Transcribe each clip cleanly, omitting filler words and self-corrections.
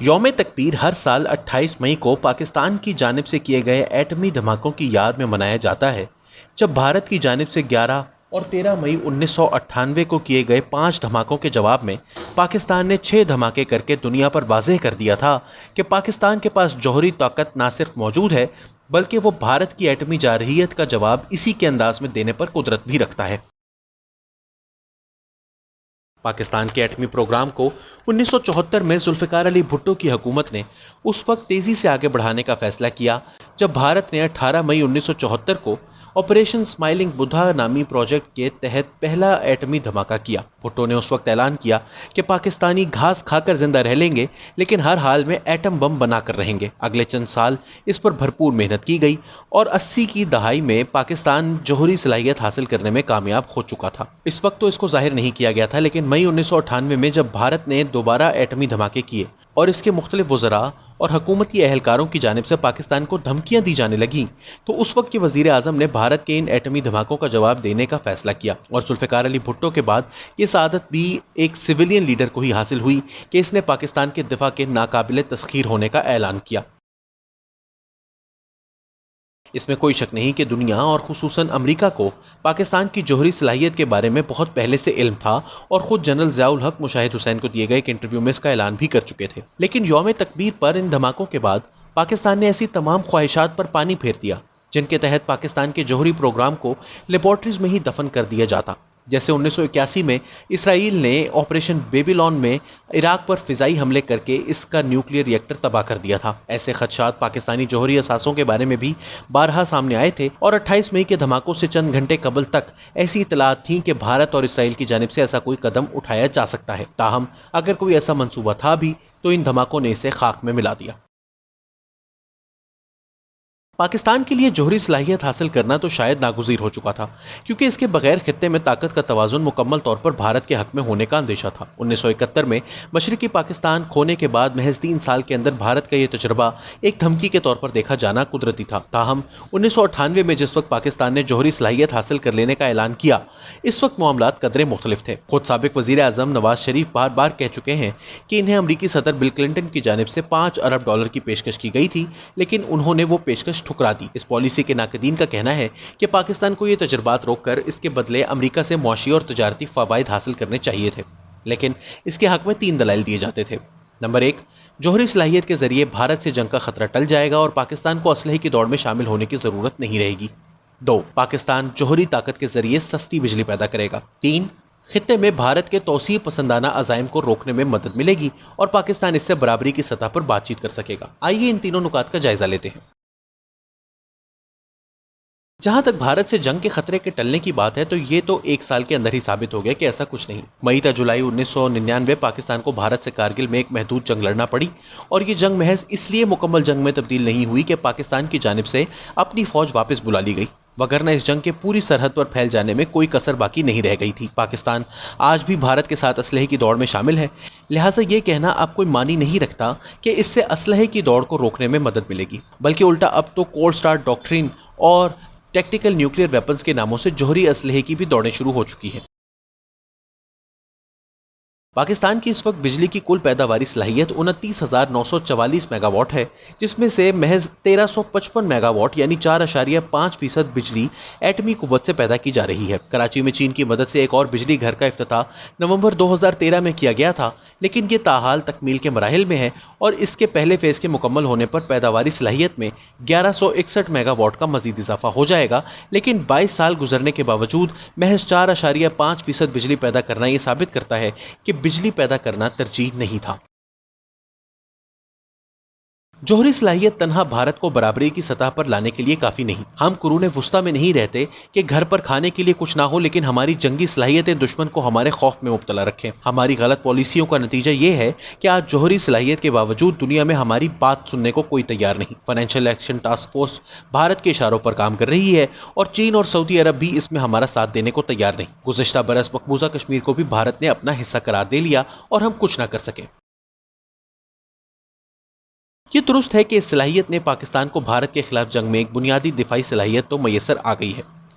یوم تکبیر ہر سال 28 مئی کو پاکستان کی جانب سے کیے گئے ایٹمی دھماکوں کی یاد میں منایا جاتا ہے، جب بھارت کی جانب سے 11 اور 13 مئی 1998 کو کیے گئے 5 دھماکوں کے جواب میں پاکستان نے 6 دھماکے کر کے دنیا پر واضح کر دیا تھا کہ پاکستان کے پاس جوہری طاقت نہ صرف موجود ہے بلکہ وہ بھارت کی ایٹمی جارحیت کا جواب اسی کے انداز میں دینے پر قدرت بھی رکھتا ہے۔ پاکستان کے ایٹمی پروگرام کو 1974 میں ذوالفقار علی بھٹو کی حکومت نے اس وقت تیزی سے آگے بڑھانے کا فیصلہ کیا جب بھارت نے 18 مئی 1974 کو آپریشن اسمائلنگ بدھا نامی پروجیکٹ کے تحت پہلا ایٹمی دھماکہ کیا۔ بھٹو نے اس وقت اعلان کیا کہ پاکستانی گھاس کھا کر زندہ رہ لیں گے لیکن ہر حال میں ایٹم بم بنا کر رہیں گے۔ اگلے چند سال اس پر بھرپور محنت کی گئی اور 80 کی دہائی میں پاکستان جوہری صلاحیت حاصل کرنے میں کامیاب ہو چکا تھا۔ اس وقت تو اس کو ظاہر نہیں کیا گیا تھا، لیکن مئی 1998 میں جب بھارت نے دوبارہ ایٹمی دھماکے کیے اور اس کے مختلف وزراء اور حکومتی اہلکاروں کی جانب سے پاکستان کو دھمکیاں دی جانے لگیں تو اس وقت کے وزیر اعظم نے بھارت کے ان ایٹمی دھماکوں کا جواب دینے کا فیصلہ کیا، اور ذوالفقار علی بھٹو کے بعد یہ سعادت بھی ایک سویلین لیڈر کو ہی حاصل ہوئی کہ اس نے پاکستان کے دفاع کے ناقابل تسخیر ہونے کا اعلان کیا۔ اس میں کوئی شک نہیں کہ دنیا اور خصوصاً امریکہ کو پاکستان کی جوہری صلاحیت کے بارے میں بہت پہلے سے علم تھا، اور خود جنرل ضیاء الحق مشاہد حسین کو دیے گئے ایک انٹرویو میں اس کا اعلان بھی کر چکے تھے۔ لیکن یوم تکبیر پر ان دھماکوں کے بعد پاکستان نے ایسی تمام خواہشات پر پانی پھیر دیا جن کے تحت پاکستان کے جوہری پروگرام کو لیبارٹریز میں ہی دفن کر دیا جاتا، جیسے 1981 میں اسرائیل نے آپریشن بیبی لون میں عراق پر فضائی حملے کر کے اس کا نیوکلیئر ری ایکٹر تباہ کر دیا تھا۔ ایسے خدشات پاکستانی جوہری اثاثوں کے بارے میں بھی بارہا سامنے آئے تھے، اور 28 مئی کے دھماکوں سے چند گھنٹے قبل تک ایسی اطلاعات تھیں کہ بھارت اور اسرائیل کی جانب سے ایسا کوئی قدم اٹھایا جا سکتا ہے۔ تاہم اگر کوئی ایسا منصوبہ تھا بھی تو ان دھماکوں نے اسے خاک میں ملا دیا۔ پاکستان کے لیے جوہری صلاحیت حاصل کرنا تو شاید ناگزیر ہو چکا تھا، کیونکہ اس کے بغیر خطے میں طاقت کا توازن مکمل طور پر بھارت کے حق میں ہونے کا اندیشہ تھا۔ 1971 میں مشرقی پاکستان کھونے کے بعد محض 3 سال کے اندر بھارت کا یہ تجربہ ایک دھمکی کے طور پر دیکھا جانا قدرتی تھا۔ تاہم 1998 میں جس وقت پاکستان نے جوہری صلاحیت حاصل کر لینے کا اعلان کیا، اس وقت معاملات قدرے مختلف تھے۔ خود سابق وزیر اعظم نواز شریف بار بار کہہ چکے ہیں کہ انہیں امریکی صدر بل کلنٹن کی جانب سے $5 ارب کی پیشکش کی گئی تھی، لیکن انہوں نے وہ پیشکش ٹھکرا دی۔ اس پالیسی کے ناقدین کا کہنا ہے کہ پاکستان کو یہ تجربات روک کر اس کے بدلے امریکہ سے معاشی اور تجارتی فوائد حاصل کرنے چاہیے تھے، لیکن اس کے حق میں 3 دلائل دیے جاتے تھے۔ نمبر 1، جوہری صلاحیت کے ذریعے بھارت سے جنگ کا خطرہ ٹل جائے گا اور پاکستان کو اسلحے کی دوڑ میں شامل ہونے کی ضرورت نہیں رہے گی۔ 2، پاکستان جوہری طاقت کے ذریعے سستی بجلی پیدا کرے گا۔ 3، خطے میں بھارت کے توسیع پسندانہ عزائم کو روکنے میں مدد ملے گی اور پاکستان اس سے برابری کی سطح پر بات چیت کر سکے گا۔ آئیے ان تینوں نکات کا جائزہ لیتے ہیں۔ جہاں تک بھارت سے جنگ کے خطرے کے ٹلنے کی بات ہے تو یہ تو 1 سال کے اندر ہی ثابت ہو گیا کہ ایسا کچھ نہیں۔ مئی تا جولائی 1999 پاکستان کو بھارت سے کارگل میں ایک محدود جنگ لڑنا پڑی، اور یہ جنگ محض اس لیے مکمل جنگ میں تبدیل نہیں ہوئی کہ پاکستان کی جانب سے اپنی فوج واپس بلا لی گئی، وگرنہ اس جنگ کے پوری سرحد پر پھیل جانے میں کوئی کسر باقی نہیں رہ گئی تھی۔ پاکستان آج بھی بھارت کے ساتھ اسلحے کی دوڑ میں شامل ہے، لہٰذا یہ کہنا اب کوئی معنی نہیں رکھتا کہ اس سے اسلحے کی دوڑ کو روکنے میں مدد ملے گی، بلکہ الٹا اب تو کولڈ سٹارٹ ڈاکٹرین اور ٹیکٹیکل نیوکلیئر ویپنز کے ناموں سے جوہری اسلحے کی بھی دوڑیں شروع ہو چکی ہیں۔ پاکستان کی اس وقت بجلی کی کل پیداواری صلاحیت 29,944 میگا واٹ ہے، جس میں سے محض 1,355 میگا واٹ یعنی 4.5% بجلی ایٹمی قوت سے پیدا کی جا رہی ہے۔ کراچی میں چین کی مدد سے ایک اور بجلی گھر کا افتتاح نومبر 2013 میں کیا گیا تھا، لیکن یہ تاحال تکمیل کے مراحل میں ہے، اور اس کے پہلے فیز کے مکمل ہونے پر پیداواری صلاحیت میں 1161 میگا واٹ کا مزید اضافہ ہو جائے گا، لیکن 22 سال گزرنے کے باوجود محض 4.5% بجلی پیدا کرنا یہ ثابت کرتا ہے کہ بجلی پیدا کرنا ترجیح نہیں تھا۔ جوہری صلاحیت تنہا بھارت کو برابری کی سطح پر لانے کے لیے کافی نہیں۔ ہم قرون وسطیٰ میں نہیں رہتے کہ گھر پر کھانے کے لیے کچھ نہ ہو لیکن ہماری جنگی صلاحیتیں دشمن کو ہمارے خوف میں مبتلا رکھیں۔ ہماری غلط پالیسیوں کا نتیجہ یہ ہے کہ آج جوہری صلاحیت کے باوجود دنیا میں ہماری بات سننے کو کوئی تیار نہیں۔ Financial action task force Bharat کے اشاروں پر کام کر رہی ہے، اور چین اور سعودی عرب بھی اس میں ہمارا ساتھ دینے کو تیار نہیں۔ گزشتہ برس مقبوضہ کشمیر کو بھی بھارت نے اپنا حصہ قرار دے لیا اور ہم کچھ نہ کر سکے۔ یہ درست ہے کہ اس صلاحیت نے پاکستان کو بھارت کے خلاف جنگ میں ایک بنیادی دفاعی صلاحیت تو میسر آ گئی ہے،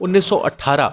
1918